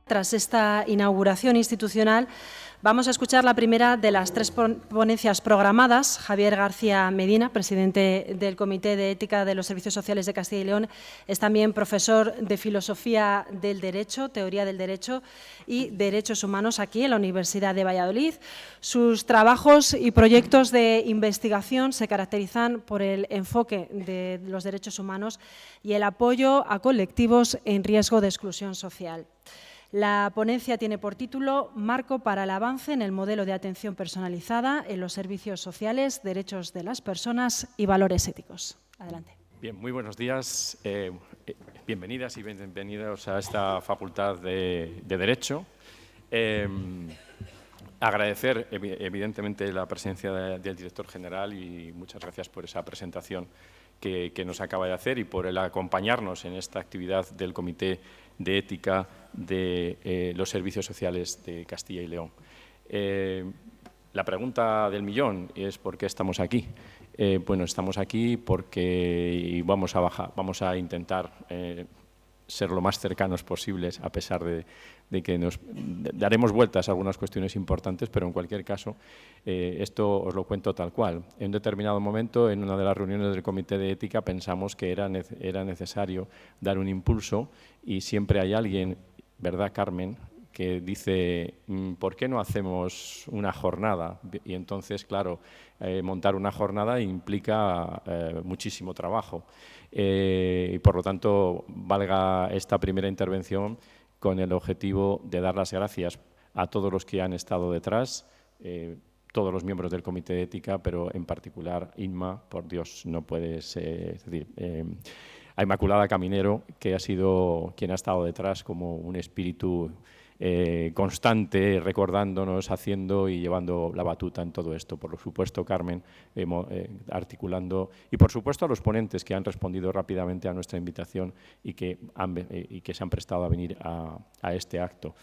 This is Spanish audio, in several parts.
Tras esta inauguración institucional, vamos a escuchar la primera de las tres ponencias programadas. Javier García Medina, presidente del Comité de Ética de los Servicios Sociales de Castilla y León, es también profesor de Filosofía del Derecho, Teoría del Derecho y Derechos Humanos aquí en la Universidad de Valladolid. Sus trabajos y proyectos de investigación se caracterizan por el enfoque de los derechos humanos y el apoyo a colectivos en riesgo de exclusión social. La ponencia tiene por título Marco para el avance en el modelo de atención personalizada en los servicios sociales, derechos de las personas y valores éticos. Adelante. Bien, muy buenos días. Bienvenidas y bienvenidos a esta Facultad de Derecho. Agradecer, evidentemente, la presencia del director general y muchas gracias por esa presentación que nos acaba de hacer y por el acompañarnos en esta actividad del Comité de Ética de los Servicios Sociales de Castilla y León. La pregunta del millón es ¿por qué estamos aquí? Bueno, estamos aquí porque vamos a intentar ser lo más cercanos posibles, a pesar de que nos daremos vueltas a algunas cuestiones importantes, pero en cualquier caso, esto os lo cuento tal cual. En un determinado momento, en una de las reuniones del Comité de Ética, pensamos que era necesario dar un impulso y siempre hay alguien, ¿verdad, Carmen?, que dice, ¿por qué no hacemos una jornada? Y entonces, claro, montar una jornada implica muchísimo trabajo. Y por lo tanto, valga esta primera intervención con el objetivo de dar las gracias a todos los que han estado detrás, todos los miembros del Comité de Ética, pero en particular Inma, por Dios, no puede ser, es decir, a Inmaculada Caminero, que ha sido quien ha estado detrás como un espíritu constante, recordándonos, haciendo y llevando la batuta en todo esto. Por supuesto, Carmen, articulando, y por supuesto a los ponentes que han respondido rápidamente a nuestra invitación y que se han prestado a venir a este acto.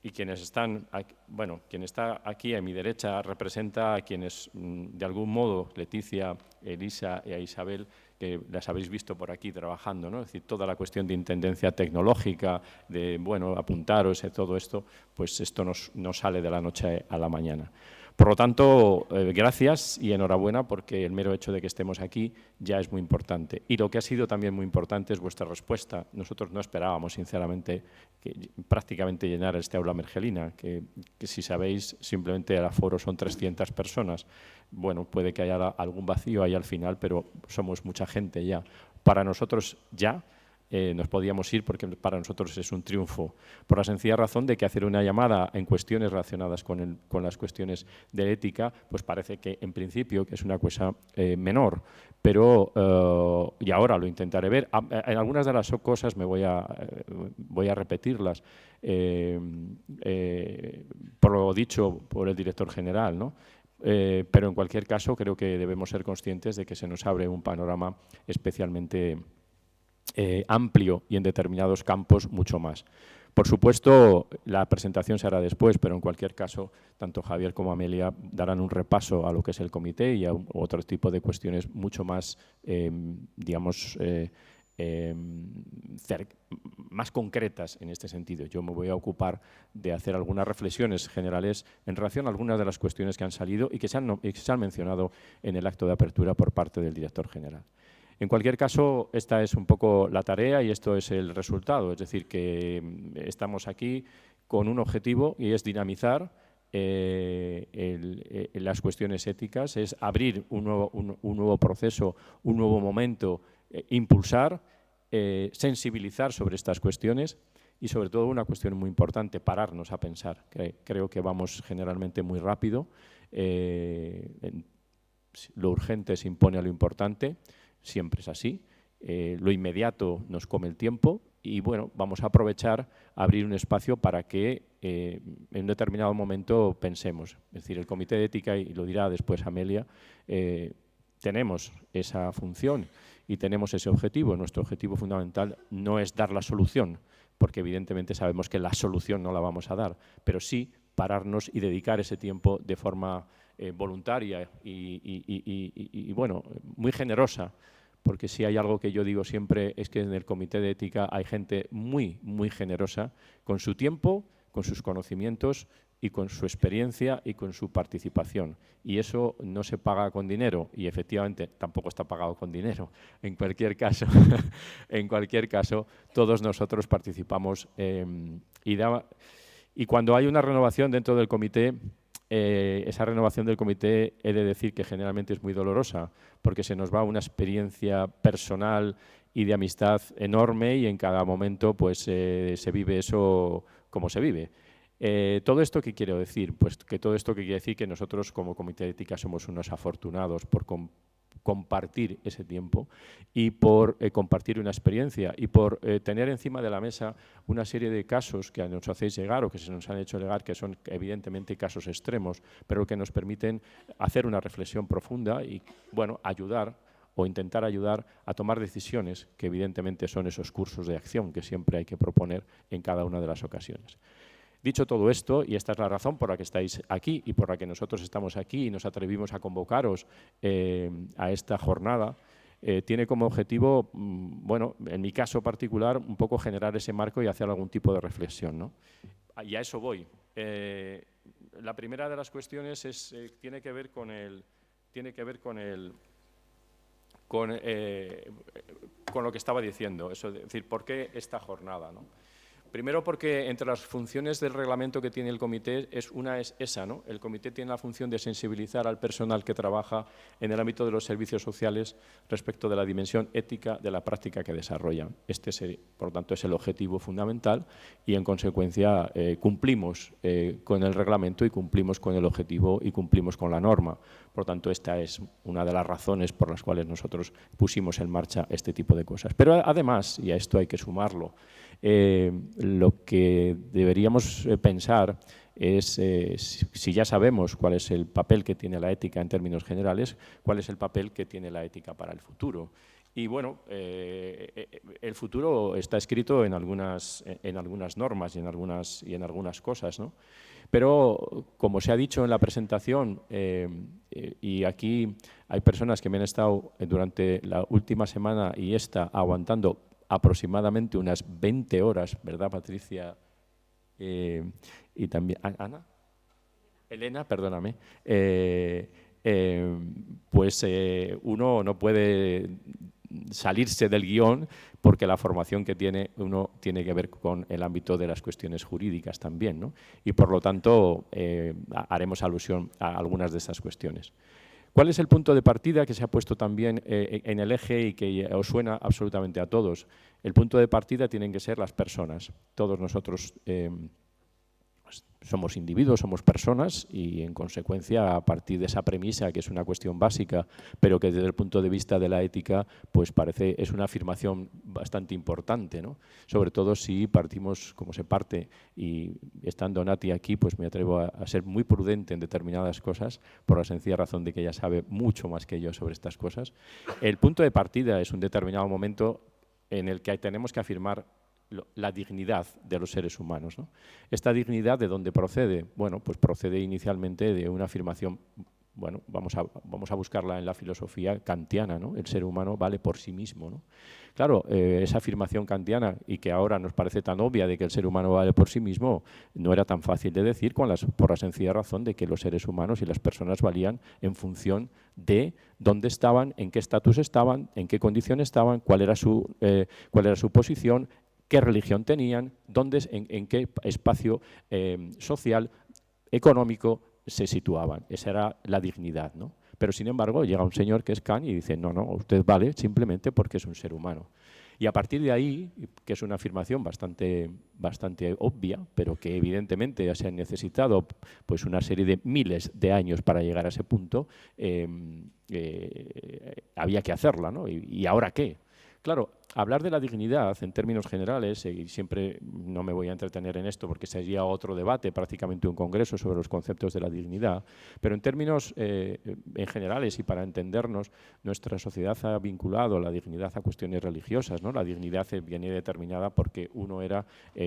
Y quienes están, bueno, quien está aquí a mi derecha representa a quienes, de algún modo, Leticia, Elisa y a Isabel, que las habéis visto por aquí trabajando, ¿no? Es decir, toda la cuestión de intendencia tecnológica, de, bueno, apuntaros, todo esto, pues esto no sale de la noche a la mañana. Por lo tanto, gracias y enhorabuena, porque el mero hecho de que estemos aquí ya es muy importante. Y lo que ha sido también muy importante es vuestra respuesta. Nosotros no esperábamos, sinceramente, que prácticamente llenar este aula Mergelina, que si sabéis, simplemente el aforo son 300 personas. Bueno, puede que haya algún vacío ahí al final, pero somos mucha gente ya. Para nosotros ya nos podíamos ir porque para nosotros es un triunfo, por la sencilla razón de que hacer una llamada en cuestiones relacionadas con las cuestiones de ética, pues parece que en principio que es una cosa menor, pero y ahora lo intentaré ver. En algunas de las cosas voy a repetirlas por lo dicho por el director general, ¿no? Pero en cualquier caso creo que debemos ser conscientes de que se nos abre un panorama especialmente amplio y en determinados campos mucho más. Por supuesto, la presentación se hará después, pero en cualquier caso, tanto Javier como Amelia darán un repaso a lo que es el comité y a otro tipo de cuestiones mucho más, digamos, más concretas en este sentido. Yo me voy a ocupar de hacer algunas reflexiones generales en relación a algunas de las cuestiones que han salido y que se han mencionado en el acto de apertura por parte del director general. En cualquier caso, esta es un poco la tarea y esto es el resultado. Es decir, que estamos aquí con un objetivo y es dinamizar las cuestiones éticas, es abrir un nuevo proceso, un nuevo momento, impulsar, sensibilizar sobre estas cuestiones y, sobre todo, una cuestión muy importante, pararnos a pensar. Creo que vamos generalmente muy rápido. Lo urgente se impone a lo importante. Siempre es así, lo inmediato nos come el tiempo y bueno, vamos a aprovechar, abrir un espacio para que en un determinado momento pensemos. Es decir, el Comité de Ética, y lo dirá después Amelia, tenemos esa función y tenemos ese objetivo. Nuestro objetivo fundamental no es dar la solución, porque evidentemente sabemos que la solución no la vamos a dar, pero sí pararnos y dedicar ese tiempo de forma voluntaria y bueno, muy generosa porque si hay algo que yo digo siempre es que en el Comité de Ética hay gente muy, muy generosa con su tiempo, con sus conocimientos y con su experiencia y con su participación. Y eso no se paga con dinero y efectivamente tampoco está pagado con dinero. En cualquier caso, todos nosotros participamos y cuando hay una renovación dentro del comité, esa renovación del comité he de decir que generalmente es muy dolorosa porque se nos va una experiencia personal y de amistad enorme y en cada momento pues se vive eso como se vive. ¿Todo esto qué quiero decir? Pues que todo esto quiere decir que nosotros como Comité de Ética somos unos afortunados por compartir ese tiempo y por compartir una experiencia y por tener encima de la mesa una serie de casos que nos hacéis llegar o que se nos han hecho llegar, que son evidentemente casos extremos, pero que nos permiten hacer una reflexión profunda y, bueno, ayudar o intentar ayudar a tomar decisiones que evidentemente son esos cursos de acción que siempre hay que proponer en cada una de las ocasiones. Dicho todo esto, y esta es la razón por la que estáis aquí y por la que nosotros estamos aquí y nos atrevimos a convocaros a esta jornada, tiene como objetivo, bueno, en mi caso particular, un poco generar ese marco y hacer algún tipo de reflexión, ¿no? Y a eso voy. La primera de las cuestiones tiene que ver con lo que estaba diciendo, eso, es decir, ¿por qué esta jornada, ¿no? Primero porque entre las funciones del reglamento que tiene el comité una es esa, ¿no? El comité tiene la función de sensibilizar al personal que trabaja en el ámbito de los servicios sociales respecto de la dimensión ética de la práctica que desarrollan. Por lo tanto, es el objetivo fundamental y, en consecuencia, cumplimos con el reglamento y cumplimos con el objetivo y cumplimos con la norma. Por lo tanto, esta es una de las razones por las cuales nosotros pusimos en marcha este tipo de cosas. Pero además, y a esto hay que sumarlo, lo que deberíamos pensar es, si ya sabemos cuál es el papel que tiene la ética en términos generales, cuál es el papel que tiene la ética para el futuro. Y bueno, el futuro está escrito en algunas normas y en algunas cosas, ¿no? Pero, como se ha dicho en la presentación, y aquí hay personas que me han estado durante la última semana y esta aguantando aproximadamente unas 20 horas, ¿verdad, Patricia? Y también, ¿Ana? Elena, perdóname. Pues uno no puede salirse del guión porque la formación que tiene uno tiene que ver con el ámbito de las cuestiones jurídicas también, ¿no? Y por lo tanto haremos alusión a algunas de esas cuestiones. ¿Cuál es el punto de partida que se ha puesto también en el eje y que os suena absolutamente a todos? El punto de partida tienen que ser las personas. Todos nosotros somos individuos, somos personas y, en consecuencia, a partir de esa premisa, que es una cuestión básica, pero que desde el punto de vista de la ética, pues es una afirmación bastante importante, ¿no? Sobre todo si partimos como se parte, y estando Nati aquí, pues me atrevo a ser muy prudente en determinadas cosas, por la sencilla razón de que ella sabe mucho más que yo sobre estas cosas. El punto de partida es un determinado momento en el que tenemos que afirmar la dignidad de los seres humanos, ¿no? ¿Esta dignidad de dónde procede? Bueno, pues procede inicialmente de una afirmación, bueno, vamos a buscarla en la filosofía kantiana, ¿no? El ser humano vale por sí mismo, ¿no? Claro, esa afirmación kantiana, y que ahora nos parece tan obvia de que el ser humano vale por sí mismo, no era tan fácil de decir por la sencilla razón de que los seres humanos y las personas valían en función de dónde estaban, en qué estatus estaban, en qué condición estaban, cuál era su posición, qué religión tenían, en qué espacio social, económico se situaban. Esa era la dignidad, ¿no? Pero, sin embargo, llega un señor que es Kant y dice, no, usted vale simplemente porque es un ser humano. Y a partir de ahí, que es una afirmación bastante obvia, pero que evidentemente ya se han necesitado pues una serie de miles de años para llegar a ese punto, había que hacerla, ¿no? ¿Y ahora qué? Claro, hablar de la dignidad en términos generales, y siempre no me voy a entretener en esto porque sería otro debate, prácticamente un congreso sobre los conceptos de la dignidad, pero en términos en generales y para entendernos, nuestra sociedad ha vinculado la dignidad a cuestiones religiosas, ¿no? La dignidad viene determinada porque uno era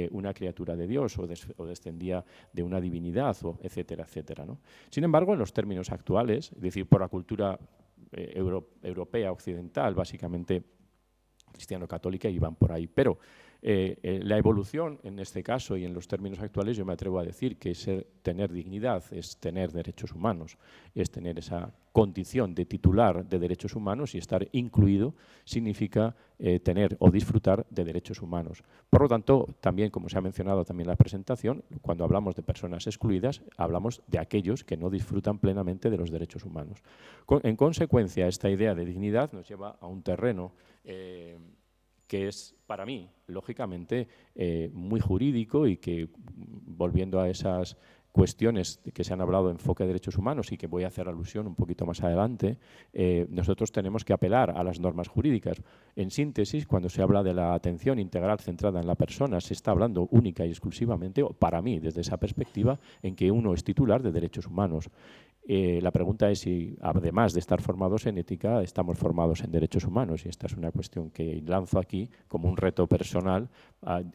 una criatura de Dios o descendía de una divinidad, etcétera, etcétera, ¿no? Sin embargo, en los términos actuales, es decir, por la cultura europea, occidental, básicamente cristiano-católica, y van por ahí. Pero la evolución, en este caso y en los términos actuales, yo me atrevo a decir que tener dignidad es tener derechos humanos, es tener esa condición de titular de derechos humanos, y estar incluido significa tener o disfrutar de derechos humanos. Por lo tanto, también, como se ha mencionado también en la presentación, cuando hablamos de personas excluidas, hablamos de aquellos que no disfrutan plenamente de los derechos humanos. En consecuencia, esta idea de dignidad nos lleva a un terreno que es, para mí, lógicamente, muy jurídico, y que, volviendo a esas cuestiones que se han hablado de enfoque de derechos humanos y que voy a hacer alusión un poquito más adelante, nosotros tenemos que apelar a las normas jurídicas. En síntesis, cuando se habla de la atención integral centrada en la persona, se está hablando única y exclusivamente, para mí, desde esa perspectiva, en que uno es titular de derechos humanos. La pregunta es si, además de estar formados en ética, estamos formados en derechos humanos, y esta es una cuestión que lanzo aquí como un reto personal,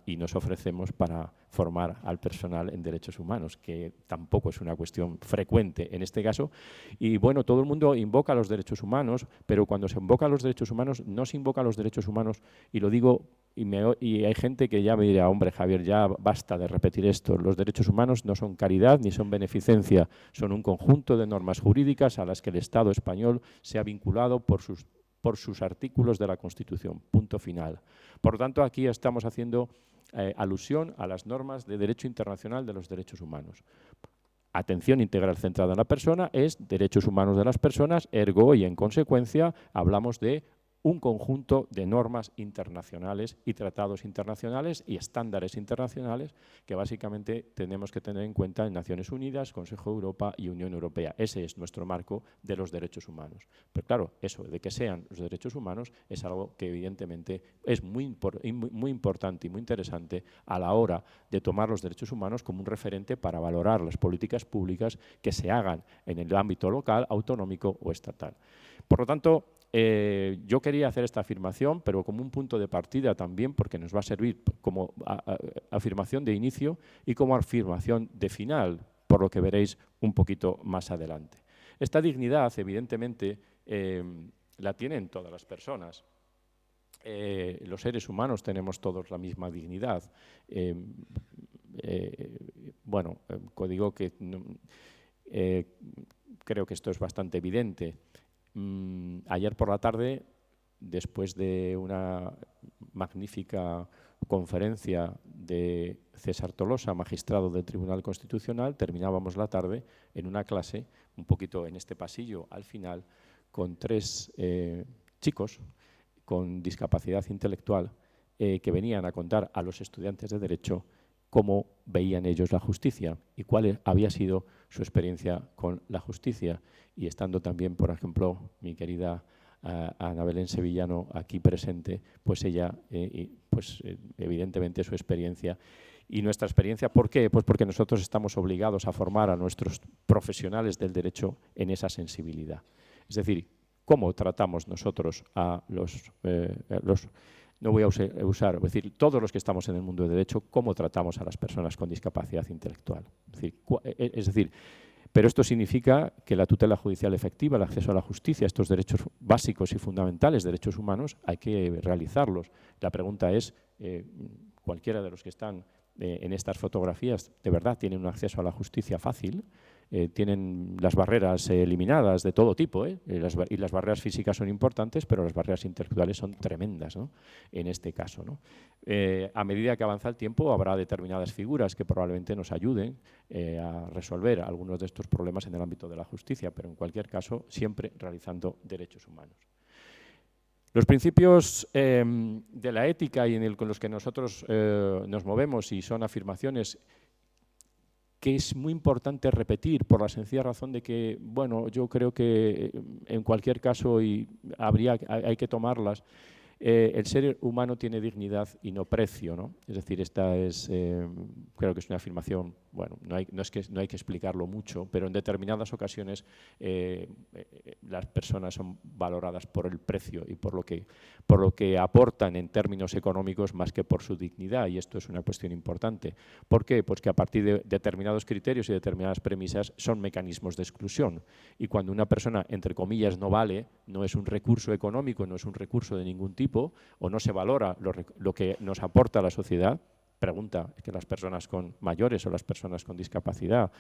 y nos ofrecemos para formar al personal en derechos humanos, que tampoco es una cuestión frecuente en este caso. Y bueno, todo el mundo invoca los derechos humanos, pero cuando se invoca los derechos humanos, no se invoca los derechos humanos, y lo digo, y hay gente que ya me dirá, hombre, Javier, ya basta de repetir esto. Los derechos humanos no son caridad ni son beneficencia, son un conjunto de normas jurídicas a las que el Estado español se ha vinculado por sus artículos de la Constitución, punto final. Por lo tanto, aquí estamos haciendo alusión a las normas de derecho internacional de los derechos humanos. Atención integral centrada en la persona es derechos humanos de las personas, ergo, y en consecuencia, hablamos de un conjunto de normas internacionales y tratados internacionales y estándares internacionales que básicamente tenemos que tener en cuenta en Naciones Unidas, Consejo de Europa y Unión Europea. Ese es nuestro marco de los derechos humanos. Pero claro, eso de que sean los derechos humanos es algo que evidentemente es muy importante y muy interesante a la hora de tomar los derechos humanos como un referente para valorar las políticas públicas que se hagan en el ámbito local, autonómico o estatal. Por lo tanto, yo quería hacer esta afirmación, pero como un punto de partida también, porque nos va a servir como afirmación de inicio y como afirmación de final, por lo que veréis un poquito más adelante. Esta dignidad, evidentemente, la tienen todas las personas. Los seres humanos tenemos todos la misma dignidad. Bueno, digo que creo que esto es bastante evidente. Ayer por la tarde, después de una magnífica conferencia de César Tolosa, magistrado del Tribunal Constitucional, terminábamos la tarde en una clase, un poquito en este pasillo al final, con 3 chicos con discapacidad intelectual que venían a contar a los estudiantes de Derecho cómo veían ellos la justicia y cuál había sido su experiencia con la justicia. Y estando también, por ejemplo, mi querida Ana Belén Sevillano aquí presente, pues ella, evidentemente su experiencia y nuestra experiencia. ¿Por qué? Pues porque nosotros estamos obligados a formar a nuestros profesionales del derecho en esa sensibilidad. Es decir, cómo tratamos nosotros a no voy a usar, es decir, todos los que estamos en el mundo del derecho, cómo tratamos a las personas con discapacidad intelectual. Es decir, pero esto significa que la tutela judicial efectiva, el acceso a la justicia, estos derechos básicos y fundamentales, derechos humanos, hay que realizarlos. La pregunta es, cualquiera de los que están en estas fotografías, ¿de verdad tienen un acceso a la justicia fácil? Tienen las barreras eliminadas de todo tipo, y las barreras físicas son importantes, pero las barreras intelectuales son tremendas, ¿no? En este caso, ¿no? A medida que avanza el tiempo habrá determinadas figuras que probablemente nos ayuden a resolver algunos de estos problemas en el ámbito de la justicia, pero en cualquier caso siempre realizando derechos humanos. Los principios de la ética y con los que nosotros nos movemos, y son afirmaciones que es muy importante repetir por la sencilla razón de que, bueno, yo creo que en cualquier caso hay que tomarlas. el ser humano tiene dignidad y no precio, ¿no? Es decir, esta es, creo que es una afirmación, bueno, no hay que explicarlo mucho, pero en determinadas ocasiones las personas son valoradas por el precio y por lo que aportan en términos económicos más que por su dignidad, y esto es una cuestión importante. ¿Por qué? Pues que a partir de determinados criterios y determinadas premisas son mecanismos de exclusión, y cuando una persona, entre comillas, no vale, no es un recurso económico, no es un recurso de ningún tipo, o no se valora lo que nos aporta la sociedad. Pregunta que las personas con mayores o las personas con discapacidad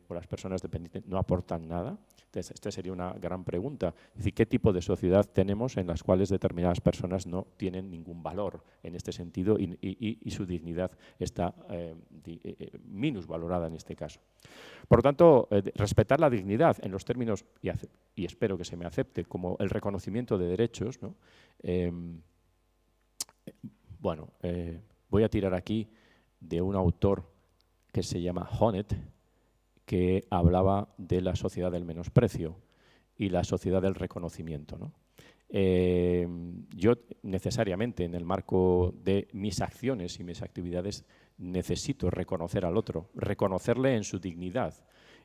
o las personas dependientes no aportan nada. Entonces, esta sería una gran pregunta. Es decir, ¿qué tipo de sociedad tenemos en las cuales determinadas personas no tienen ningún valor en este sentido y su dignidad está minusvalorada en este caso? Por lo tanto, respetar la dignidad en los términos, y espero que se me acepte, como el reconocimiento de derechos, ¿no? Bueno, voy a tirar aquí de un autor que se llama Honneth, que hablaba de la sociedad del menosprecio y la sociedad del reconocimiento, ¿no? Yo necesariamente en el marco de mis acciones y mis actividades necesito reconocer al otro, reconocerle en su dignidad.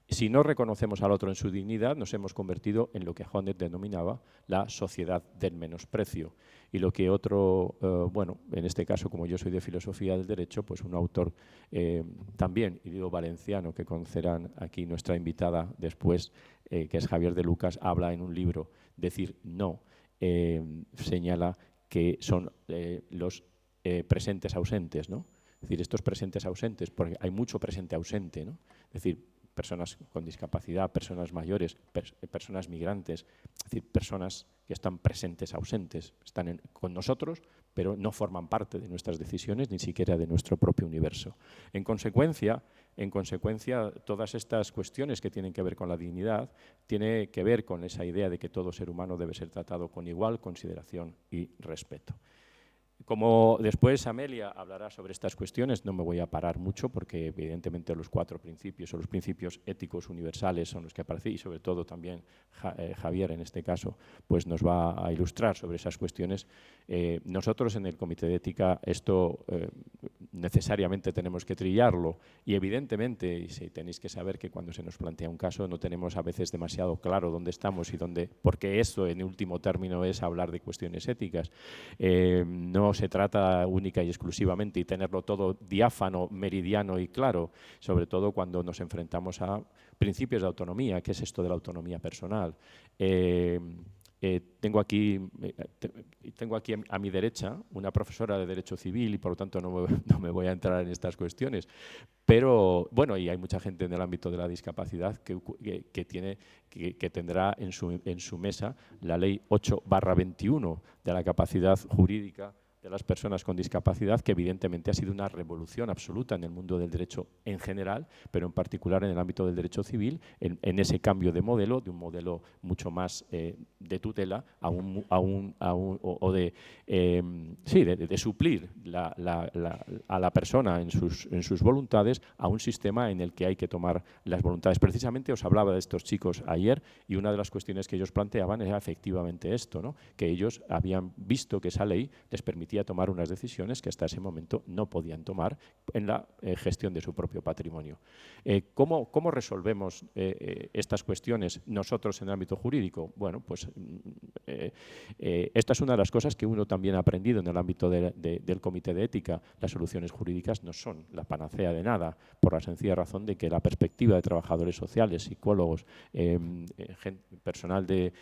Si no reconocemos al otro en su dignidad, nos hemos convertido en lo que Honneth denominaba la sociedad del menosprecio. Y lo que otro, bueno, en este caso, como yo soy de filosofía del derecho, pues un autor también, y digo valenciano, que conocerán aquí nuestra invitada después, que es Javier de Lucas, habla en un libro, Decir no, señala que son los presentes ausentes, ¿no? Es decir, estos presentes ausentes, porque hay mucho presente ausente, ¿no? Es decir, personas con discapacidad, personas mayores, personas migrantes, es decir, personas que están presentes ausentes, están con nosotros, pero no forman parte de nuestras decisiones, ni siquiera de nuestro propio universo. En consecuencia, todas estas cuestiones que tienen que ver con la dignidad, tiene que ver con esa idea de que todo ser humano debe ser tratado con igual consideración y respeto. Como después Amelia hablará sobre estas cuestiones, no me voy a parar mucho porque evidentemente los 4 principios o los principios éticos universales son los que aparecen y sobre todo también Javier en este caso pues nos va a ilustrar sobre esas cuestiones. Nosotros en el Comité de Ética esto necesariamente tenemos que trillarlo y evidentemente y si tenéis que saber que cuando se nos plantea un caso no tenemos a veces demasiado claro dónde estamos y dónde, porque eso en último término es hablar de cuestiones éticas. No se trata única y exclusivamente y tenerlo todo diáfano, meridiano y claro, sobre todo cuando nos enfrentamos a principios de autonomía. ¿Qué es esto de la autonomía personal? Tengo aquí a mi derecha una profesora de Derecho Civil y por lo tanto no me voy a entrar en estas cuestiones, pero bueno, y hay mucha gente en el ámbito de la discapacidad que tendrá en su mesa la Ley 8/21 de la capacidad jurídica de las personas con discapacidad, que evidentemente ha sido una revolución absoluta en el mundo del derecho en general, pero en particular en el ámbito del derecho civil, en ese cambio de un modelo mucho más de tutela de suplir a la persona en sus voluntades a un sistema en el que hay que tomar las voluntades. Precisamente os hablaba de estos chicos ayer y una de las cuestiones que ellos planteaban era efectivamente esto, ¿no? Que ellos habían visto que esa ley les permitía tomar unas decisiones que hasta ese momento no podían tomar en la gestión de su propio patrimonio. ¿Cómo resolvemos estas cuestiones nosotros en el ámbito jurídico? Bueno, pues esta es una de las cosas que uno también ha aprendido en el ámbito del Comité de Ética. Las soluciones jurídicas no son la panacea de nada, por la sencilla razón de que la perspectiva de trabajadores sociales, psicólogos, personal de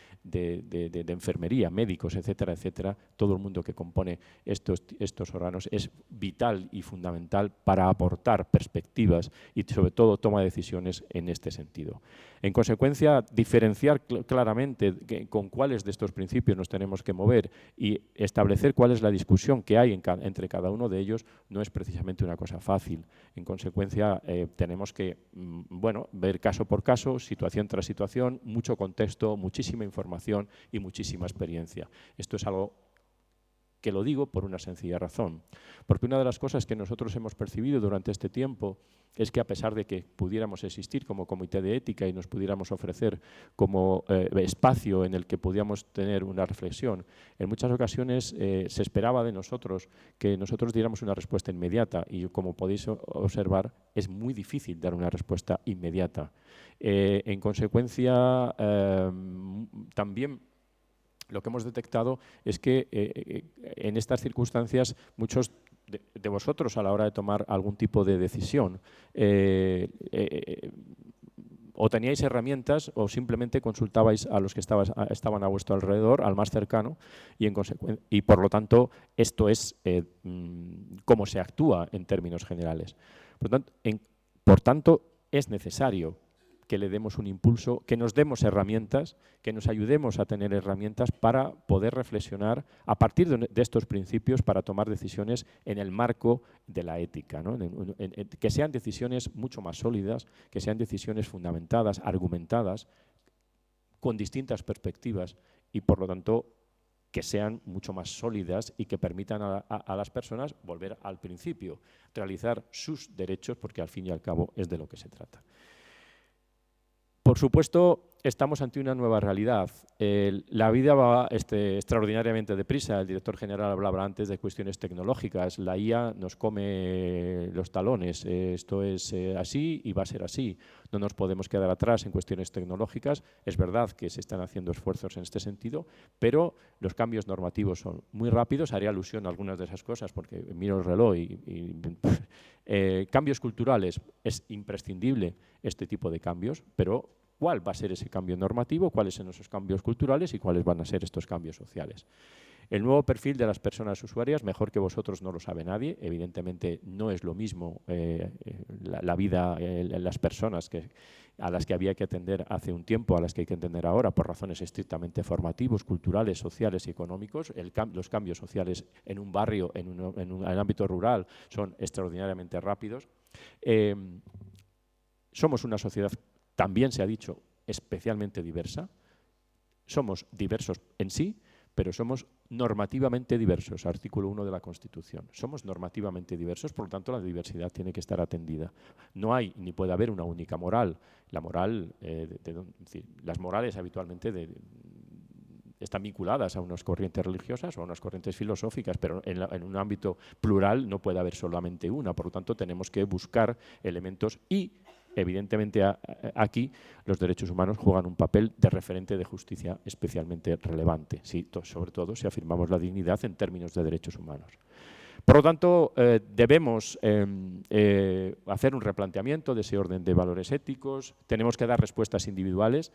enfermería, médicos, etcétera, etcétera, todo el mundo que compone estos órganos es vital y fundamental para aportar perspectivas y sobre todo toma de decisiones en este sentido. En consecuencia, diferenciar claramente con cuáles de estos principios nos tenemos que mover y establecer cuál es la discusión que hay entre cada uno de ellos no es precisamente una cosa fácil. En consecuencia, tenemos que ver caso por caso, situación tras situación, mucho contexto, muchísima información y muchísima experiencia. Esto es algo Que lo digo por una sencilla razón, porque una de las cosas que nosotros hemos percibido durante este tiempo es que a pesar de que pudiéramos existir como comité de ética y nos pudiéramos ofrecer como espacio en el que pudiéramos tener una reflexión, en muchas ocasiones se esperaba de nosotros que nosotros diéramos una respuesta inmediata y como podéis observar es muy difícil dar una respuesta inmediata. En consecuencia, también lo que hemos detectado es que en estas circunstancias muchos de vosotros a la hora de tomar algún tipo de decisión o teníais herramientas o simplemente consultabais a los que estaban a vuestro alrededor, al más cercano, y por lo tanto esto es cómo se actúa en términos generales. Por tanto, es necesario que le demos un impulso, que nos demos herramientas, que nos ayudemos a tener herramientas para poder reflexionar a partir de estos principios para tomar decisiones en el marco de la ética, ¿no? Que sean decisiones mucho más sólidas, que sean decisiones fundamentadas, argumentadas, con distintas perspectivas y, por lo tanto, que sean mucho más sólidas y que permitan a las personas volver al principio, realizar sus derechos, porque al fin y al cabo es de lo que se trata. Por supuesto, estamos ante una nueva realidad. La vida va extraordinariamente deprisa. El director general hablaba antes de cuestiones tecnológicas. La IA nos come los talones. Esto es así y va a ser así. No nos podemos quedar atrás en cuestiones tecnológicas. Es verdad que se están haciendo esfuerzos en este sentido, pero los cambios normativos son muy rápidos. Haré alusión a algunas de esas cosas porque miro el reloj cambios culturales. Es imprescindible este tipo de cambios, pero ¿cuál va a ser ese cambio normativo? ¿Cuáles son esos cambios culturales? ¿Y cuáles van a ser estos cambios sociales? El nuevo perfil de las personas usuarias, mejor que vosotros no lo sabe nadie. Evidentemente no es lo mismo la vida, las personas a las que había que atender hace un tiempo, a las que hay que atender ahora, por razones estrictamente formativos, culturales, sociales y económicos. Los cambios sociales en un barrio, en el ámbito rural, son extraordinariamente rápidos. Somos una sociedad, también se ha dicho, especialmente diversa. Somos diversos en sí, pero somos normativamente diversos, artículo 1 de la Constitución. Somos normativamente diversos, por lo tanto la diversidad tiene que estar atendida. No hay ni puede haber una única moral. La moral, las morales habitualmente están vinculadas a unas corrientes religiosas o a unas corrientes filosóficas, pero en un ámbito plural no puede haber solamente una. Por lo tanto, tenemos que buscar elementos y evidentemente aquí los derechos humanos juegan un papel de referente de justicia especialmente relevante, sobre todo si afirmamos la dignidad en términos de derechos humanos. Por lo tanto, debemos hacer un replanteamiento de ese orden de valores éticos, tenemos que dar respuestas individuales.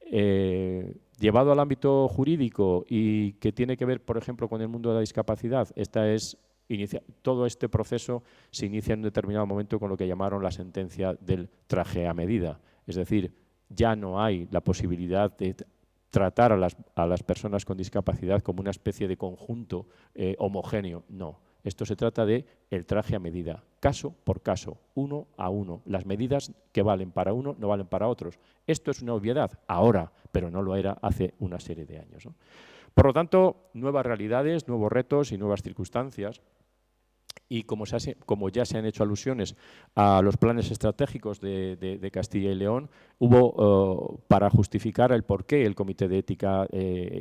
Llevado al ámbito jurídico y que tiene que ver, por ejemplo, con el mundo de la discapacidad, todo este proceso se inicia en un determinado momento con lo que llamaron la sentencia del traje a medida. Es decir, ya no hay la posibilidad de tratar a las personas con discapacidad como una especie de conjunto homogéneo. No, esto se trata de el traje a medida, caso por caso, uno a uno. Las medidas que valen para uno no valen para otros. Esto es una obviedad ahora, pero no lo era hace una serie de años, ¿no? Por lo tanto, nuevas realidades, nuevos retos y nuevas circunstancias. Y como ya se han hecho alusiones a los planes estratégicos de Castilla y León, hubo, para justificar el por qué el Comité de Ética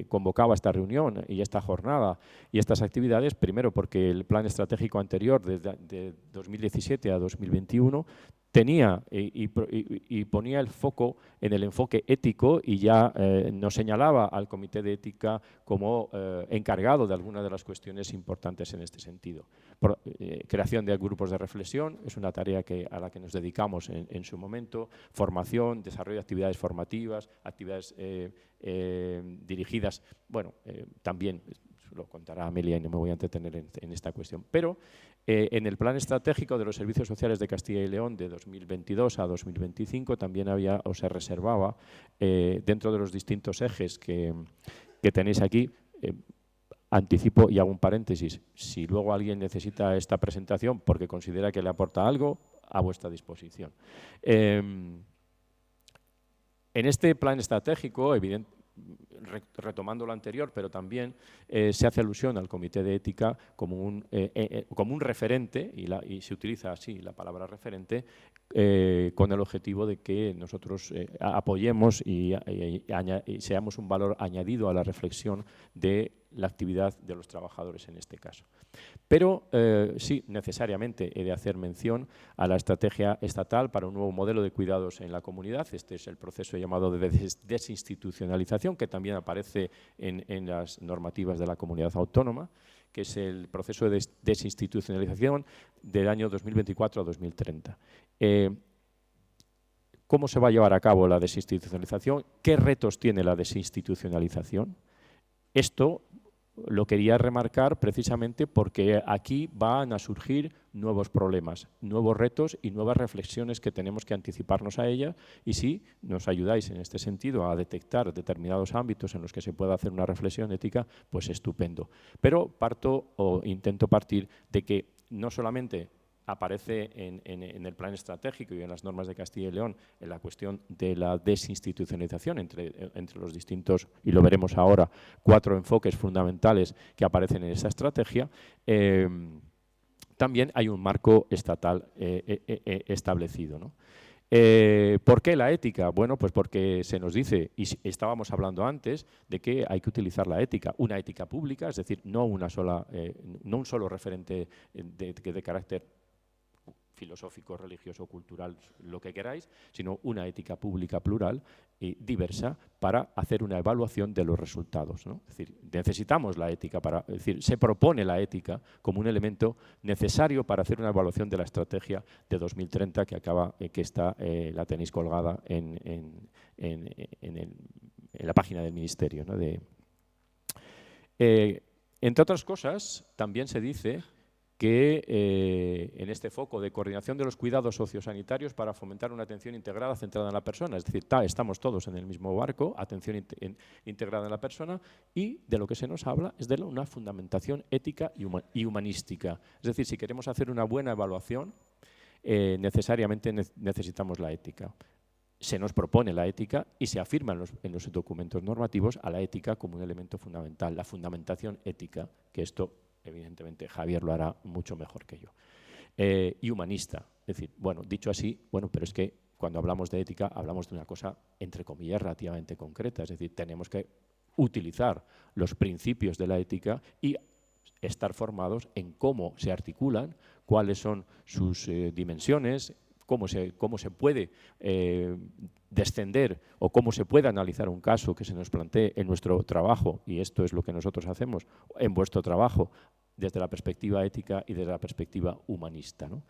convocaba esta reunión y esta jornada y estas actividades, primero porque el plan estratégico anterior de 2017 a 2021 tenía y ponía el foco en el enfoque ético y ya nos señalaba al Comité de Ética como encargado de algunas de las cuestiones importantes en este sentido. Creación de grupos de reflexión es una tarea a la que nos dedicamos en su momento, formación, desarrollo de actividades formativas, actividades dirigidas, bueno, también lo contará Amelia y no me voy a entretener en esta cuestión, pero en el plan estratégico de los servicios sociales de Castilla y León de 2022 a 2025 también había o se reservaba dentro de los distintos ejes que tenéis aquí. Anticipo y hago un paréntesis, si luego alguien necesita esta presentación porque considera que le aporta algo, a vuestra disposición. En este plan estratégico, retomando lo anterior, pero también se hace alusión al Comité de Ética como un referente, y se utiliza así la palabra referente, con el objetivo de que nosotros apoyemos y seamos un valor añadido a la reflexión de la actividad de los trabajadores en este caso. Pero sí, necesariamente he de hacer mención a la estrategia estatal para un nuevo modelo de cuidados en la comunidad. Este es el proceso llamado de desinstitucionalización, que también aparece en las normativas de la comunidad autónoma, que es el proceso de desinstitucionalización del año 2024 a 2030. ¿Cómo se va a llevar a cabo la desinstitucionalización? ¿Qué retos tiene la desinstitucionalización? Esto lo quería remarcar precisamente porque aquí van a surgir nuevos problemas, nuevos retos y nuevas reflexiones que tenemos que anticiparnos a ellas, y si nos ayudáis en este sentido a detectar determinados ámbitos en los que se pueda hacer una reflexión ética, pues estupendo. Pero intento partir de que no solamente aparece en el plan estratégico y en las normas de Castilla y León en la cuestión de la desinstitucionalización entre los distintos, y lo veremos ahora, 4 enfoques fundamentales que aparecen en esa estrategia. También hay un marco estatal establecido, ¿no? ¿Por qué la ética? Bueno, pues porque se nos dice, y estábamos hablando antes, de que hay que utilizar la ética, una ética pública, es decir, no un solo referente de carácter filosófico, religioso, cultural, lo que queráis, sino una ética pública plural y diversa para hacer una evaluación de los resultados, ¿no? Es decir, necesitamos la ética es decir, se propone la ética como un elemento necesario para hacer una evaluación de la estrategia de 2030 que la tenéis colgada en la página del Ministerio, ¿no? Entre otras cosas, también se dice que en este foco de coordinación de los cuidados sociosanitarios para fomentar una atención integrada centrada en la persona, es decir, estamos todos en el mismo barco, atención integrada en la persona, y de lo que se nos habla es de una fundamentación ética y humanística. Es decir, si queremos hacer una buena evaluación, necesariamente necesitamos la ética. Se nos propone la ética y se afirma en los documentos normativos a la ética como un elemento fundamental, la fundamentación ética, que esto evidentemente Javier lo hará mucho mejor que yo. Y humanista, es decir, bueno, dicho así, bueno, pero es que cuando hablamos de ética hablamos de una cosa, entre comillas, relativamente concreta, es decir, tenemos que utilizar los principios de la ética y estar formados en cómo se articulan, cuáles son sus dimensiones, cómo se puede descender o cómo se puede analizar un caso que se nos plantee en nuestro trabajo, y esto es lo que nosotros hacemos en vuestro trabajo desde la perspectiva ética y desde la perspectiva humanista, ¿no?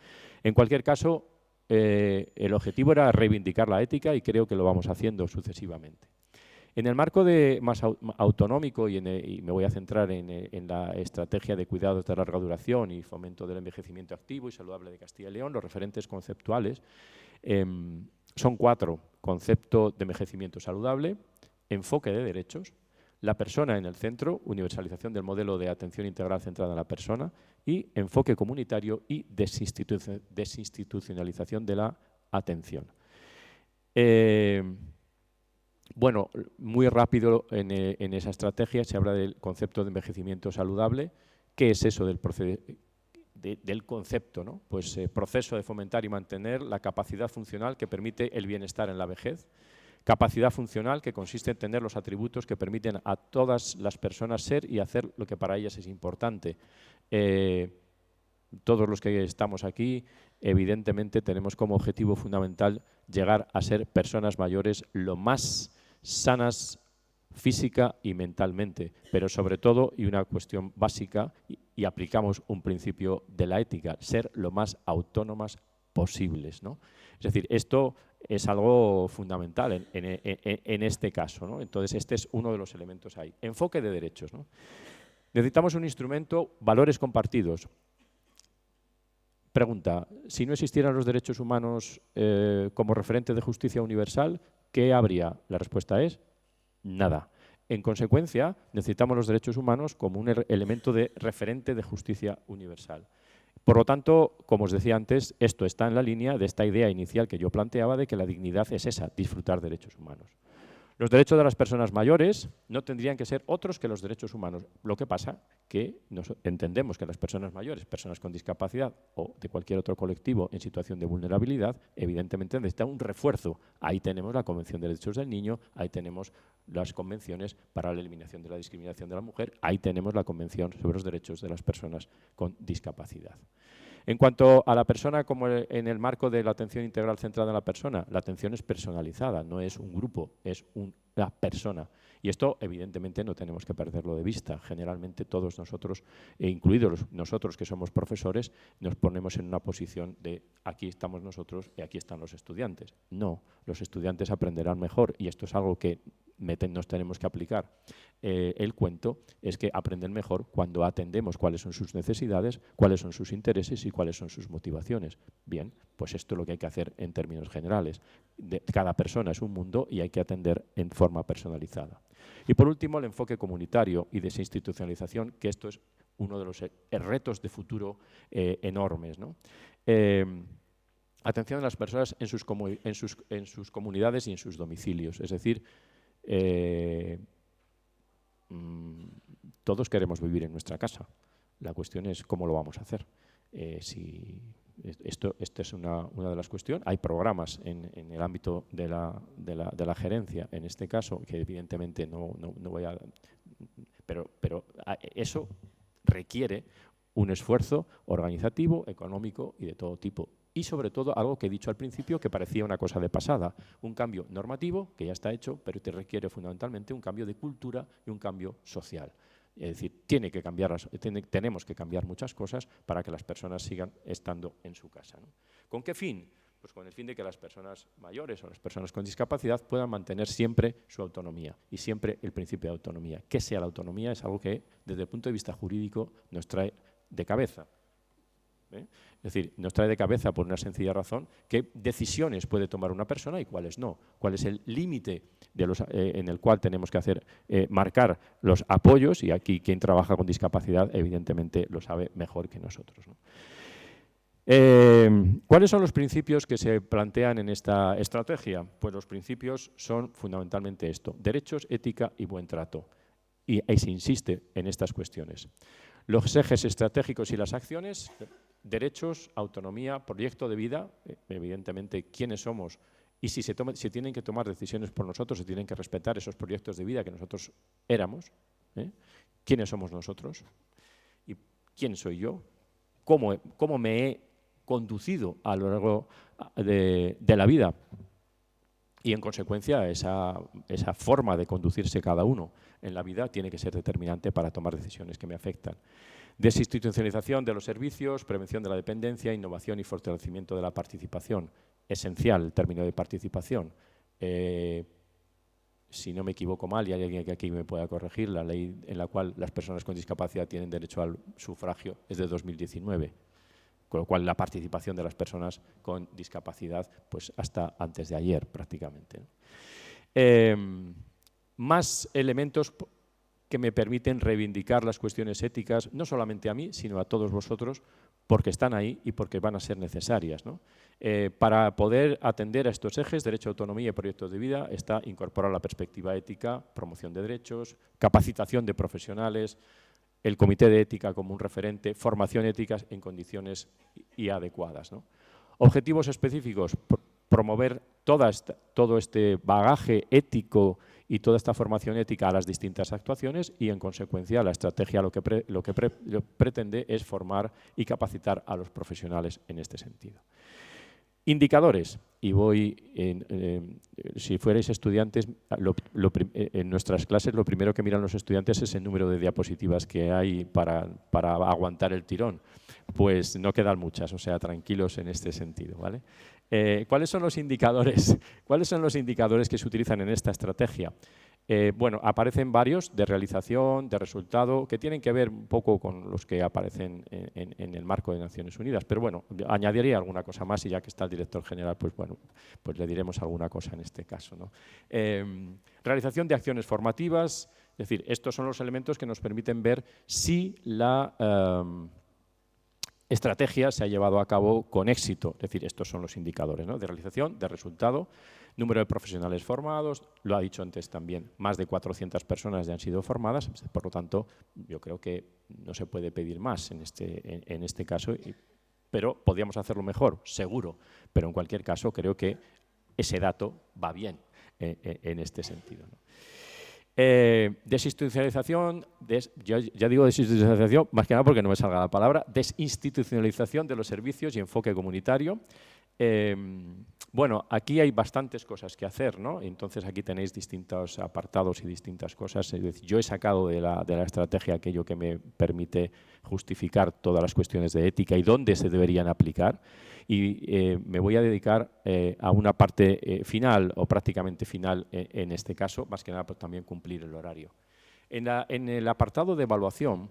En cualquier caso, el objetivo era reivindicar la ética y creo que lo vamos haciendo sucesivamente. En el marco más autonómico, y me voy a centrar en la estrategia de cuidados de larga duración y fomento del envejecimiento activo y saludable de Castilla y León, los referentes conceptuales son 4. Concepto de envejecimiento saludable, enfoque de derechos, la persona en el centro, universalización del modelo de atención integral centrada en la persona, y enfoque comunitario y desinstitucionalización de la atención. Bueno, muy rápido en esa estrategia se habla del concepto de envejecimiento saludable. ¿Qué es eso del concepto, ¿no? Pues proceso de fomentar y mantener la capacidad funcional que permite el bienestar en la vejez. Capacidad funcional que consiste en tener los atributos que permiten a todas las personas ser y hacer lo que para ellas es importante. Todos los que estamos aquí, evidentemente, tenemos como objetivo fundamental llegar a ser personas mayores lo más sanas física y mentalmente, pero sobre todo, y una cuestión básica, y aplicamos un principio de la ética, ser lo más autónomas posibles, ¿no? Es decir, esto es algo fundamental en este caso, ¿no? Entonces, este es uno de los elementos ahí. Enfoque de derechos, ¿no? Necesitamos un instrumento, valores compartidos. Pregunta, si no existieran los derechos humanos como referente de justicia universal, ¿qué habría? La respuesta es nada. En consecuencia, necesitamos los derechos humanos como un elemento de referente de justicia universal. Por lo tanto, como os decía antes, esto está en la línea de esta idea inicial que yo planteaba de que la dignidad es esa, disfrutar derechos humanos. Los derechos de las personas mayores no tendrían que ser otros que los derechos humanos. Lo que pasa que entendemos que las personas mayores, personas con discapacidad o de cualquier otro colectivo en situación de vulnerabilidad, evidentemente necesita un refuerzo. Ahí tenemos la Convención de Derechos del Niño, ahí tenemos las convenciones para la eliminación de la discriminación de la mujer, ahí tenemos la Convención sobre los derechos de las personas con discapacidad. En cuanto a la persona, como en el marco de la atención integral centrada en la persona, la atención es personalizada, no es un grupo, es una persona. Y esto, evidentemente, no tenemos que perderlo de vista. Generalmente todos nosotros, incluidos nosotros que somos profesores, nos ponemos en una posición de aquí estamos nosotros y aquí están los estudiantes. No, los estudiantes aprenderán mejor y esto es algo que nos tenemos que aplicar. El cuento es que aprenden mejor cuando atendemos cuáles son sus necesidades, cuáles son sus intereses y cuáles son sus motivaciones. Bien, pues esto es lo que hay que hacer en términos generales. Cada persona es un mundo y hay que atender en forma personalizada. Y por último, el enfoque comunitario y desinstitucionalización, que esto es uno de los retos de futuro enormes, ¿no? Atención a las personas en sus comunidades y en sus domicilios, es decir, todos queremos vivir en nuestra casa. La cuestión es cómo lo vamos a hacer. Esto es una de las cuestiones. Hay programas en el ámbito de la gerencia, en este caso, que evidentemente no voy a... Pero eso requiere un esfuerzo organizativo, económico y de todo tipo. Y sobre todo algo que he dicho al principio que parecía una cosa de pasada, un cambio normativo que ya está hecho, pero te requiere fundamentalmente un cambio de cultura y un cambio social. Es decir, tenemos que cambiar muchas cosas para que las personas sigan estando en su casa, ¿no? ¿Con qué fin? Pues con el fin de que las personas mayores o las personas con discapacidad puedan mantener siempre su autonomía y siempre el principio de autonomía. ¿Qué sea la autonomía? Es algo que desde el punto de vista jurídico nos trae de cabeza. Es decir, nos trae de cabeza por una sencilla razón qué decisiones puede tomar una persona y cuáles no. Cuál es el límite en el cual tenemos que marcar los apoyos, y aquí quien trabaja con discapacidad evidentemente lo sabe mejor que nosotros, ¿no? ¿Cuáles son los principios que se plantean en esta estrategia? Pues los principios son fundamentalmente esto: derechos, ética y buen trato. Y ahí se insiste en estas cuestiones. Los ejes estratégicos y las acciones: derechos, autonomía, proyecto de vida, evidentemente quiénes somos y si se tienen que tomar decisiones por nosotros, se tienen que respetar esos proyectos de vida que nosotros éramos. ¿Quiénes somos nosotros? ¿Y quién soy yo? ¿Cómo me he conducido a lo largo de la vida? Y en consecuencia esa forma de conducirse cada uno en la vida tiene que ser determinante para tomar decisiones que me afectan. Desinstitucionalización de los servicios, prevención de la dependencia, innovación y fortalecimiento de la participación. Esencial el término de participación. Si no me equivoco mal, y hay alguien que aquí me pueda corregir, la ley en la cual las personas con discapacidad tienen derecho al sufragio es de 2019. Con lo cual la participación de las personas con discapacidad pues hasta antes de ayer prácticamente, ¿no? Más elementos que me permiten reivindicar las cuestiones éticas, no solamente a mí, sino a todos vosotros, porque están ahí y porque van a ser necesarias, ¿no? Para poder atender a estos ejes, derecho, autonomía y proyectos de vida, está incorporar la perspectiva ética, promoción de derechos, capacitación de profesionales, el comité de ética como un referente, formación ética en condiciones y adecuadas, ¿no? Objetivos específicos: promover todo este bagaje ético y toda esta formación ética a las distintas actuaciones y, en consecuencia, la estrategia lo que pretende es formar y capacitar a los profesionales en este sentido. Indicadores, y si fuerais estudiantes, en nuestras clases lo primero que miran los estudiantes es el número de diapositivas que hay para aguantar el tirón. Pues no quedan muchas, o sea, tranquilos en este sentido, ¿vale? ¿Cuáles son los indicadores? ¿Cuáles son los indicadores que se utilizan en esta estrategia? Bueno, aparecen varios de realización, de resultado, que tienen que ver un poco con los que aparecen en el marco de Naciones Unidas. Pero bueno, añadiría alguna cosa más y ya que está el director general, pues bueno, pues le diremos alguna cosa en este caso, ¿no? Realización de acciones formativas, es decir, estos son los elementos que nos permiten ver si estrategia se ha llevado a cabo con éxito. Es decir, estos son los indicadores, ¿no?, de realización, de resultado, número de profesionales formados, lo ha dicho antes también, más de 400 personas ya han sido formadas, por lo tanto, yo creo que no se puede pedir más en este caso, pero podríamos hacerlo mejor, seguro, pero en cualquier caso creo que ese dato va bien en este sentido, ¿no? Desinstitucionalización, yo ya digo desinstitucionalización, más que nada porque no me salga la palabra, desinstitucionalización de los servicios y enfoque comunitario. Bueno, aquí hay bastantes cosas que hacer, ¿no? Entonces aquí tenéis distintos apartados y distintas cosas. Es decir, yo he sacado de la estrategia aquello que me permite justificar todas las cuestiones de ética y dónde se deberían aplicar. Y me voy a dedicar a una parte final o prácticamente final en este caso, más que nada pues, también cumplir el horario. En el apartado de evaluación,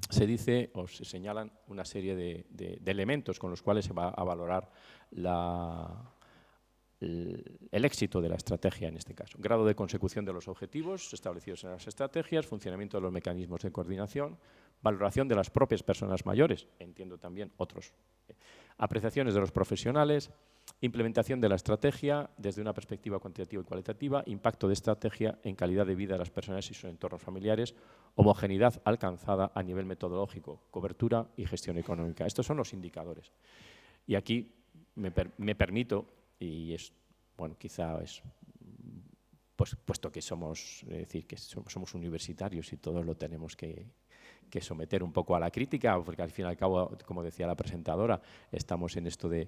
se dice o se señalan una serie de elementos con los cuales se va a valorar el éxito de la estrategia en este caso. Grado de consecución de los objetivos establecidos en las estrategias, funcionamiento de los mecanismos de coordinación, valoración de las propias personas mayores, entiendo también otros, apreciaciones de los profesionales, implementación de la estrategia desde una perspectiva cuantitativa y cualitativa, impacto de estrategia en calidad de vida de las personas y sus entornos familiares, homogeneidad alcanzada a nivel metodológico, cobertura y gestión económica. Estos son los indicadores. Y aquí me permito, y es, bueno, quizá es, pues, puesto que somos, es decir, que somos universitarios y todos lo tenemos que someter un poco a la crítica, porque al fin y al cabo, como decía la presentadora, estamos en esto de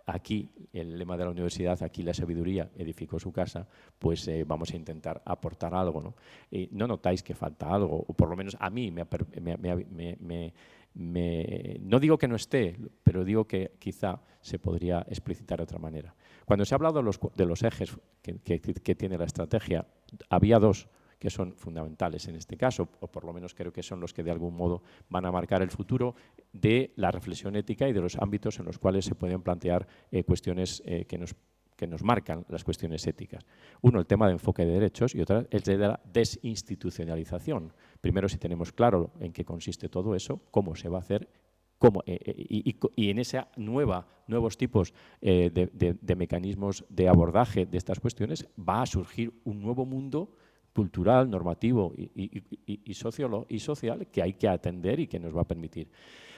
aquí, el lema de la universidad, aquí la sabiduría edificó su casa, pues vamos a intentar aportar algo, ¿no? ¿No notáis que falta algo? O por lo menos a mí no digo que no esté, pero digo que quizá se podría explicitar de otra manera. Cuando se ha hablado de los ejes que tiene la estrategia, había dos que son fundamentales en este caso, o por lo menos creo que son los que de algún modo van a marcar el futuro de la reflexión ética y de los ámbitos en los cuales se pueden plantear cuestiones que nos marcan las cuestiones éticas. Uno, el tema de enfoque de derechos, y otra, el de la desinstitucionalización. Primero, si tenemos claro en qué consiste todo eso, cómo se va a hacer, y en esa nuevos tipos de mecanismos de abordaje de estas cuestiones, va a surgir un nuevo mundo cultural, normativo y social que hay que atender y que nos va a permitir.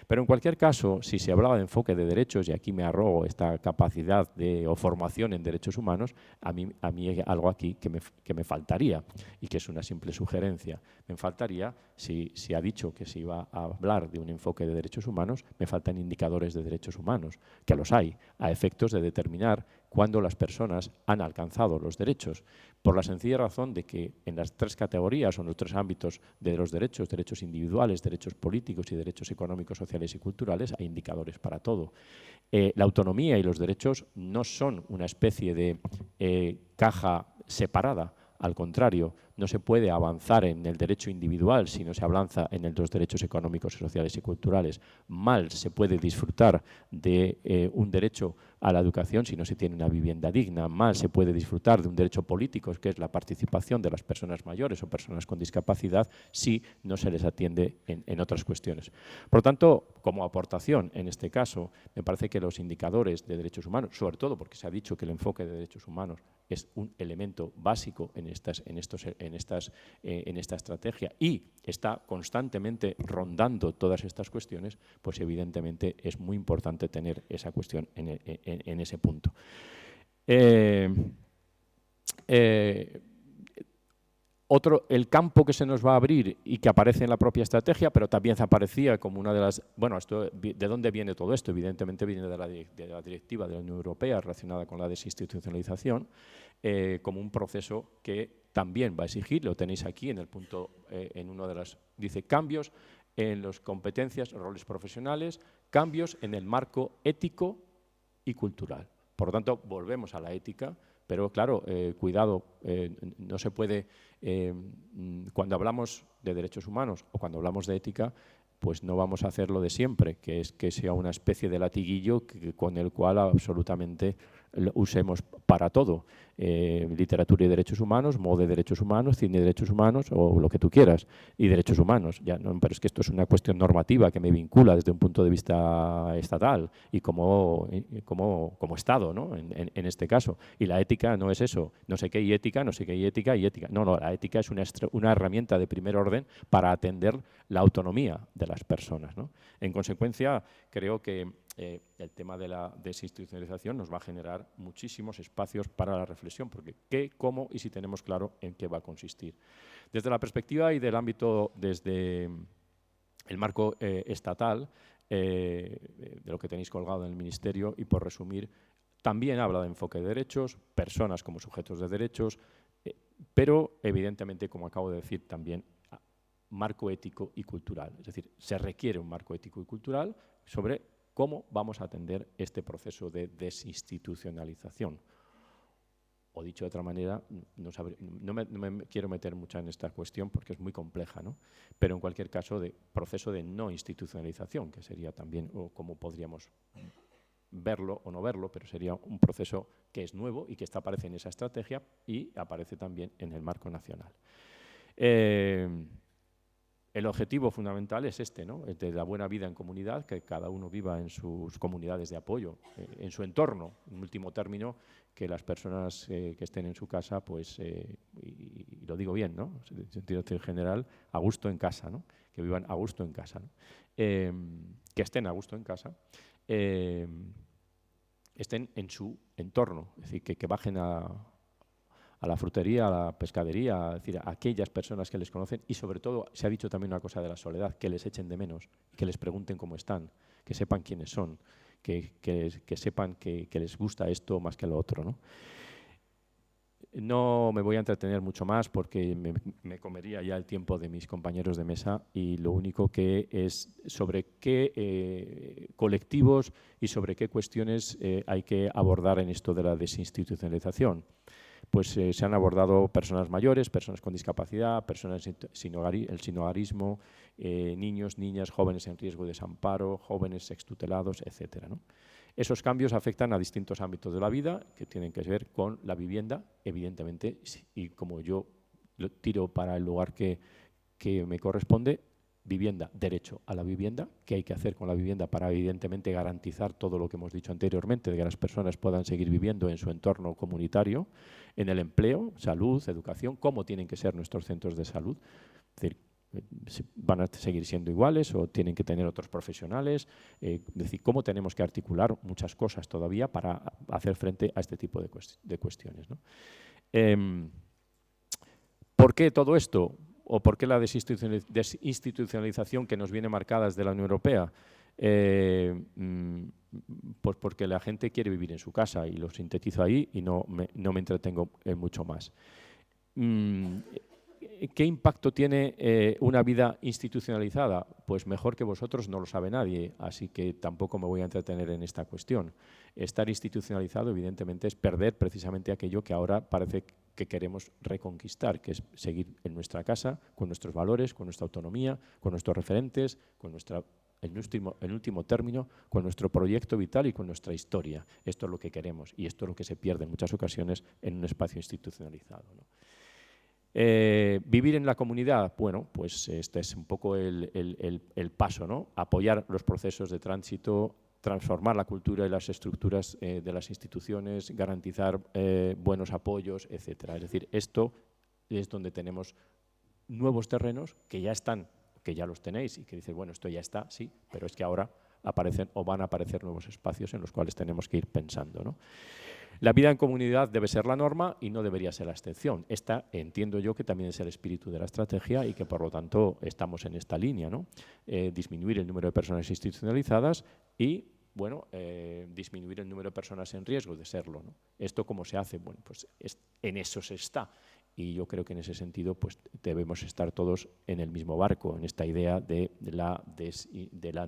Pero en cualquier caso, si se hablaba de enfoque de derechos, y aquí me arrogo esta capacidad o formación en derechos humanos, a mí hay algo aquí que me faltaría, y que es una simple sugerencia. Me faltaría, si ha dicho que se iba a hablar de un enfoque de derechos humanos, me faltan indicadores de derechos humanos, que los hay, a efectos de determinar cuándo las personas han alcanzado los derechos, por la sencilla razón de que en las tres categorías o en los tres ámbitos de los derechos, derechos individuales, derechos políticos y derechos económicos, sociales y culturales, hay indicadores para todo. La autonomía y los derechos no son una especie de caja separada. Al contrario, no se puede avanzar en el derecho individual si no se avanza en los derechos económicos, sociales y culturales. Mal se puede disfrutar de un derecho a la educación si no se tiene una vivienda digna. Mal se puede disfrutar de un derecho político, que es la participación de las personas mayores o personas con discapacidad, si no se les atiende en otras cuestiones. Por lo tanto, como aportación en este caso, me parece que los indicadores de derechos humanos, sobre todo porque se ha dicho que el enfoque de derechos humanos es un elemento básico en esta estrategia y está constantemente rondando todas estas cuestiones, pues evidentemente es muy importante tener esa cuestión en ese punto. El campo que se nos va a abrir y que aparece en la propia estrategia, pero también aparecía como una de las... Bueno, ¿de dónde viene todo esto? Evidentemente viene de la directiva de la Unión Europea relacionada con la desinstitucionalización, como un proceso que también va a exigir, lo tenéis aquí en el punto, en uno de las... Dice, cambios en las competencias, roles profesionales, cambios en el marco ético y cultural. Por lo tanto, volvemos a la ética, pero claro, cuidado, no se puede, cuando hablamos de derechos humanos o cuando hablamos de ética, pues no vamos a hacer lo de siempre, que es que sea una especie de latiguillo con el cual absolutamente lo usemos para todo. Literatura y derechos humanos, moda y derechos humanos, cine y derechos humanos, o lo que tú quieras, y derechos humanos. Ya, no, pero es que esto es una cuestión normativa que me vincula desde un punto de vista estatal y como Estado, ¿no? En este caso. Y la ética no es eso, no sé qué y ética, no sé qué y ética y ética. No, la ética es una herramienta de primer orden para atender la autonomía de las personas, ¿no? En consecuencia, creo que el tema de la desinstitucionalización nos va a generar muchísimos espacios para la reflexión, porque qué, cómo y si tenemos claro en qué va a consistir. Desde la perspectiva y del ámbito, desde el marco estatal, de lo que tenéis colgado en el Ministerio, y por resumir, también habla de enfoque de derechos, personas como sujetos de derechos, pero evidentemente, como acabo de decir, también marco ético y cultural. Es decir, se requiere un marco ético y cultural sobre cómo vamos a atender este proceso de desinstitucionalización. O dicho de otra manera, no me quiero meter mucho en esta cuestión porque es muy compleja, ¿no? Pero en cualquier caso, de proceso de no institucionalización, que sería también, o como podríamos verlo o no verlo, pero sería un proceso que es nuevo y que aparece en esa estrategia y aparece también en el marco nacional. El objetivo fundamental es este, ¿no? El de la buena vida en comunidad, que cada uno viva en sus comunidades de apoyo, en su entorno. En último término, que las personas que estén en su casa, pues, y lo digo bien, ¿no? En sentido general, a gusto en casa, ¿no? Que vivan a gusto en casa, ¿no? Que estén a gusto en casa, estén en su entorno, es decir, que bajen a la frutería, a la pescadería, es decir, a aquellas personas que les conocen y sobre todo, se ha dicho también una cosa de la soledad, que les echen de menos, que les pregunten cómo están, que sepan quiénes son, que sepan que les gusta esto más que lo otro, ¿no? No me voy a entretener mucho más porque me comería ya el tiempo de mis compañeros de mesa y lo único que es sobre qué colectivos y sobre qué cuestiones hay que abordar en esto de la desinstitucionalización. Pues se han abordado personas mayores, personas con discapacidad, personas el sinhogarismo, niños, niñas, jóvenes en riesgo de desamparo, jóvenes extutelados, etcétera, ¿no? Esos cambios afectan a distintos ámbitos de la vida que tienen que ver con la vivienda, evidentemente, y como yo lo tiro para el lugar que me corresponde, vivienda, derecho a la vivienda, qué hay que hacer con la vivienda para evidentemente garantizar todo lo que hemos dicho anteriormente, de que las personas puedan seguir viviendo en su entorno comunitario, en el empleo, salud, educación, cómo tienen que ser nuestros centros de salud, es decir, van a seguir siendo iguales o tienen que tener otros profesionales, es decir, cómo tenemos que articular muchas cosas todavía para hacer frente a este tipo de cuestiones, ¿no? ¿Por qué todo esto? ¿O por qué la desinstitucionalización que nos viene marcada desde la Unión Europea? Pues porque la gente quiere vivir en su casa y lo sintetizo ahí y no me entretengo en mucho más. ¿Qué impacto tiene una vida institucionalizada? Pues mejor que vosotros no lo sabe nadie, así que tampoco me voy a entretener en esta cuestión. Estar institucionalizado, evidentemente, es perder precisamente aquello que ahora parece que queremos reconquistar, que es seguir en nuestra casa, con nuestros valores, con nuestra autonomía, con nuestros referentes, con en último término, con nuestro proyecto vital y con nuestra historia. Esto es lo que queremos y esto es lo que se pierde en muchas ocasiones en un espacio institucionalizado, ¿no? Vivir en la comunidad, bueno, pues este es un poco el paso, ¿no? Apoyar los procesos de tránsito, transformar la cultura y las estructuras de las instituciones, garantizar buenos apoyos, etcétera. Es decir, esto es donde tenemos nuevos terrenos que ya están, que ya los tenéis y que dices, bueno, esto ya está, sí, pero es que ahora aparecen o van a aparecer nuevos espacios en los cuales tenemos que ir pensando, ¿no? La vida en comunidad debe ser la norma y no debería ser la excepción. Esta entiendo yo que también es el espíritu de la estrategia y que por lo tanto estamos en esta línea, ¿no? Disminuir el número de personas institucionalizadas y, bueno, disminuir el número de personas en riesgo de serlo, ¿no? ¿Esto cómo se hace? Bueno, pues en eso se está. Y yo creo que en ese sentido pues, debemos estar todos en el mismo barco, en esta idea de la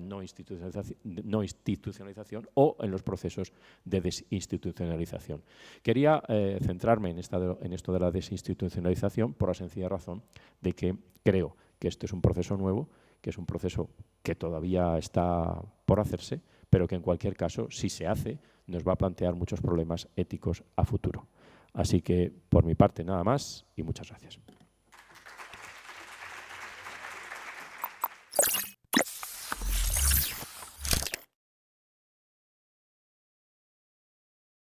no institucionalización o en los procesos de desinstitucionalización. Quería centrarme en esto de la desinstitucionalización por la sencilla razón de que creo que este es un proceso nuevo, que es un proceso que todavía está por hacerse, pero que en cualquier caso, si se hace, nos va a plantear muchos problemas éticos a futuro. Así que, por mi parte, nada más y muchas gracias.